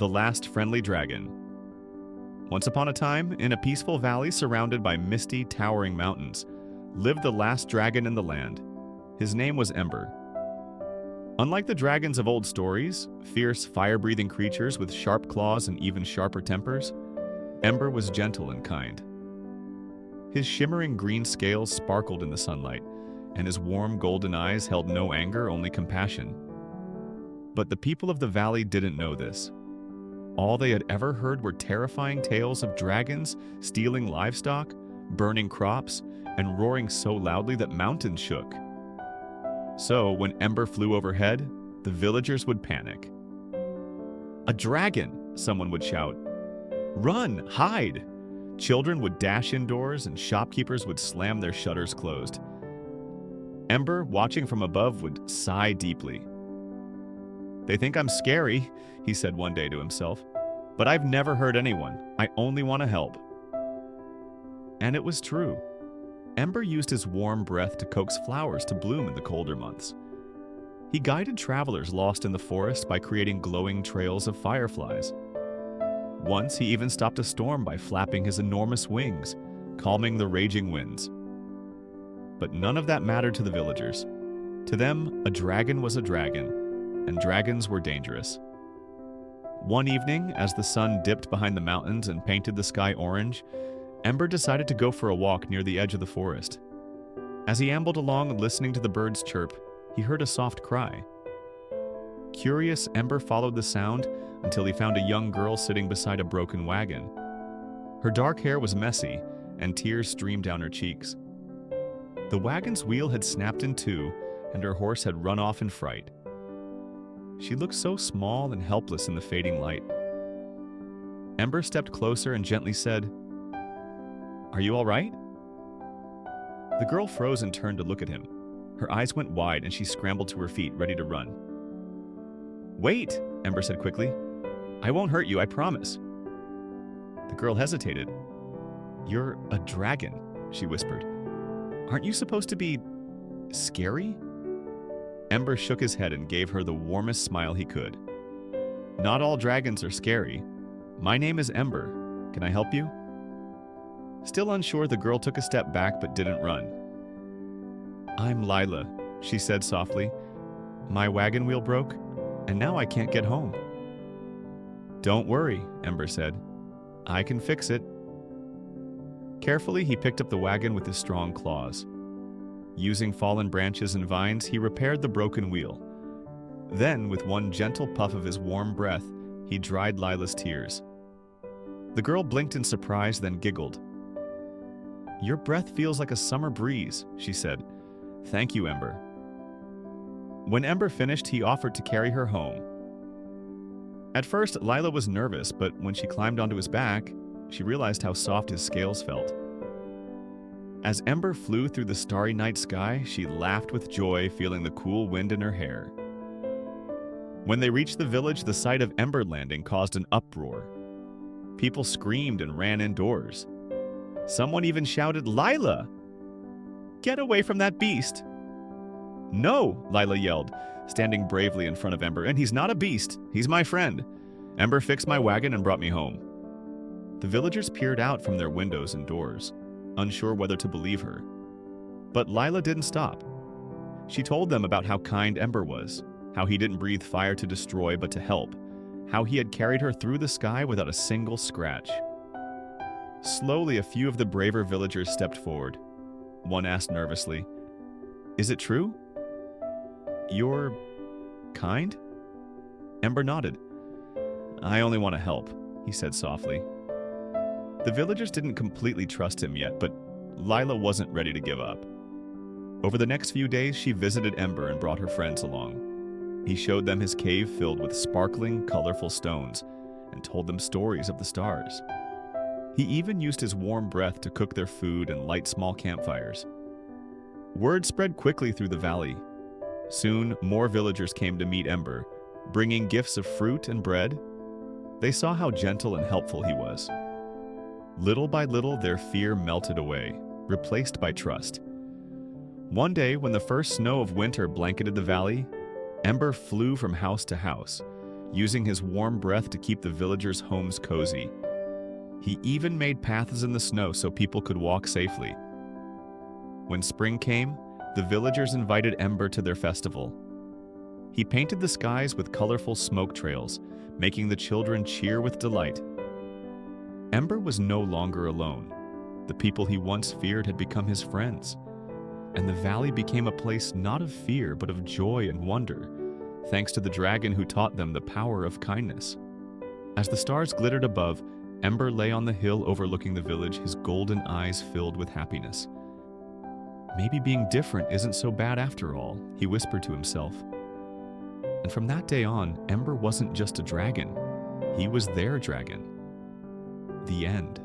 The Last Friendly Dragon. Once upon a time, in a peaceful valley surrounded by misty, towering mountains, lived the last dragon in the land. His name was Ember. Unlike the dragons of old stories, fierce, fire-breathing creatures with sharp claws and even sharper tempers, Ember was gentle and kind. His shimmering green scales sparkled in the sunlight, and his warm golden eyes held no anger, only compassion. But the people of the valley didn't know this. All they had ever heard were terrifying tales of dragons stealing livestock, burning crops, and roaring so loudly that mountains shook. So, when Ember flew overhead, the villagers would panic. "A dragon!" someone would shout. "Run! Hide!" Children would dash indoors, and shopkeepers would slam their shutters closed. Ember, watching from above, would sigh deeply. "They think I'm scary," he said one day to himself. "But I've never hurt anyone. I only want to help." And it was true. Ember used his warm breath to coax flowers to bloom in the colder months. He guided travelers lost in the forest by creating glowing trails of fireflies. Once, he even stopped a storm by flapping his enormous wings, calming the raging winds. But none of that mattered to the villagers. To them, a dragon was a dragon, and dragons were dangerous. One evening, as the sun dipped behind the mountains and painted the sky orange, Ember decided to go for a walk near the edge of the forest. As he ambled along listening to the birds chirp, he heard a soft cry. Curious, Ember followed the sound until he found a young girl sitting beside a broken wagon. Her dark hair was messy, and tears streamed down her cheeks. The wagon's wheel had snapped in two, and her horse had run off in fright. She looked so small and helpless in the fading light. Ember stepped closer and gently said, "Are you all right?" The girl froze and turned to look at him. Her eyes went wide and she scrambled to her feet, ready to run. "Wait," Ember said quickly. "I won't hurt you, I promise." The girl hesitated. "You're a dragon," she whispered. "Aren't you supposed to be scary?" Ember shook his head and gave her the warmest smile he could. "Not all dragons are scary. My name is Ember. Can I help you?" Still unsure, the girl took a step back but didn't run. "I'm Lila," she said softly. "My wagon wheel broke, and now I can't get home." "Don't worry," Ember said. "I can fix it." Carefully, he picked up the wagon with his strong claws. Using fallen branches and vines, he repaired the broken wheel. Then, with one gentle puff of his warm breath, he dried Lila's tears. The girl blinked in surprise, then giggled. "Your breath feels like a summer breeze," she said. "Thank you, Ember." When Ember finished, he offered to carry her home. At first, Lila was nervous, but when she climbed onto his back, she realized how soft his scales felt. As Ember flew through the starry night sky, she laughed with joy, feeling the cool wind in her hair. When they reached the village, the sight of Ember landing caused an uproar. People screamed and ran indoors. Someone even shouted, "Lila! Get away from that beast!" "No," Lila yelled, standing bravely in front of Ember. "And he's not a beast. He's my friend. Ember fixed my wagon and brought me home." The villagers peered out from their windows and doors, unsure whether to believe her. But Lila didn't stop. She told them about how kind Ember was, how he didn't breathe fire to destroy but to help, how he had carried her through the sky without a single scratch. Slowly, a few of the braver villagers stepped forward. One asked nervously, "Is it true? You're kind?" Ember nodded. "I only want to help," he said softly. The villagers didn't completely trust him yet, but Lila wasn't ready to give up. Over the next few days, she visited Ember and brought her friends along. He showed them his cave filled with sparkling, colorful stones and told them stories of the stars. He even used his warm breath to cook their food and light small campfires. Word spread quickly through the valley. Soon, more villagers came to meet Ember, bringing gifts of fruit and bread. They saw how gentle and helpful he was. Little by little, their fear melted away, replaced by trust. One day, when the first snow of winter blanketed the valley, Ember flew from house to house, using his warm breath to keep the villagers' homes cozy. He even made paths in the snow so people could walk safely. When spring came, the villagers invited Ember to their festival. He painted the skies with colorful smoke trails, making the children cheer with delight. Ember was no longer alone. The people he once feared had become his friends, and the valley became a place not of fear but of joy and wonder, thanks to the dragon who taught them the power of kindness. As the stars glittered above, Ember lay on the hill overlooking the village, his golden eyes filled with happiness. "Maybe being different isn't so bad after all," he whispered to himself. And from that day on, Ember wasn't just a dragon. He was their dragon. The end.